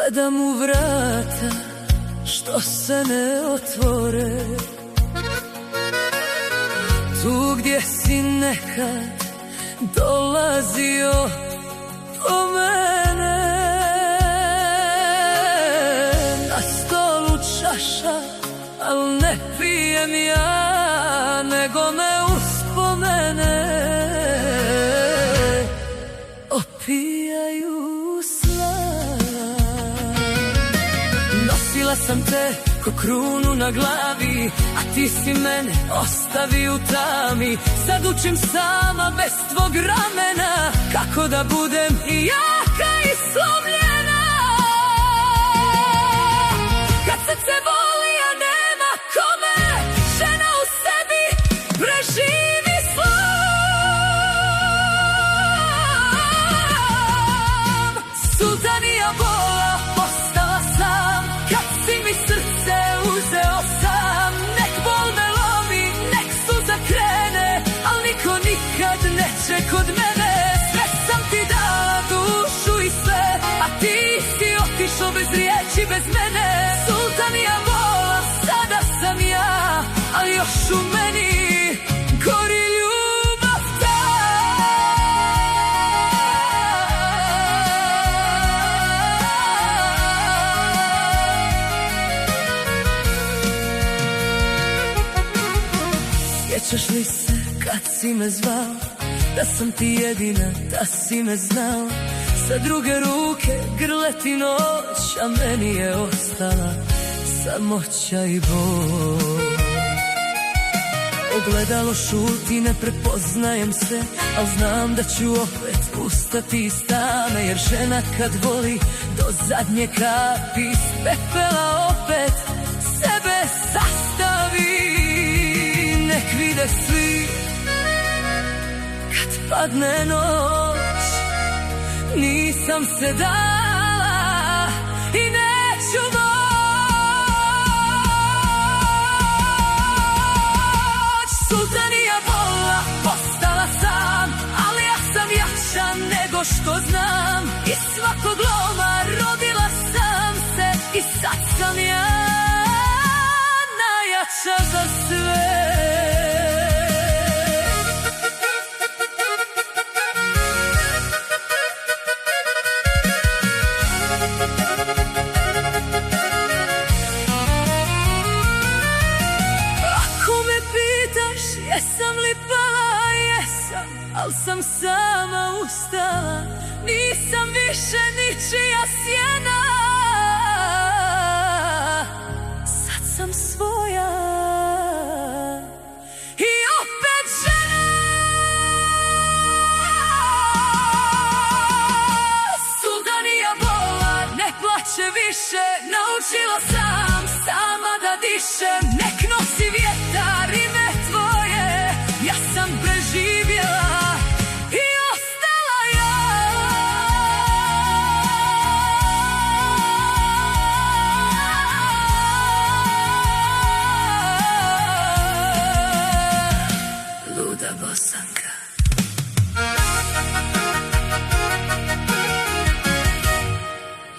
Gledam u vrata što se ne otvore, tu gdje si nekad dolazio do mene. Na stolu čaša, al ne pijem ja, nego me uspomene opijaju slan. Nosila sam te ko krunu na glavi, a ti si mene ostavi u tami. Sad učim sama bez tvog ramena, kako da budem i jaka i slomljena. Kad srce voli, a nema kome, žena u sebi preživi slom. Sultanija bola, postala sam, kad si mi srce uzeo sam. Nek bol me lomi, nek suza krene, al niko nikad neće kod mene. Sve sam ti dala, dušu i sve, a ti si otišao bez riječi, bez mene. Sultanija bola, sada sam ja, ali još u meni gori ljubav ta. Sjećaš li se kad si me zvao, da sam ti jedina, da si me znao. Sa druge ruke grleti noć, a meni je ostala samoća i bol. Ogledalo šuti, ne prepoznajem se, al znam da ću opet ustati iz tame. Jer žena kad voli do zadnje kapi, iz pepela opet sebe sastavi. Nek vide svi kad padne noć, nisam se dala i neću moć. Sultanija bola, postala sam, ali ja sam jača nego što znam. Iz svakog loma rodila sam se i sad sam ja najjača za sve. Jesam li pala? Jesam, al sam sama ustala. Nisam više ničija sjena, sad sam svoja i opet žena. Sultanija bola, ne plače više, naučila sam sama da dišem. Nek nosi vjetar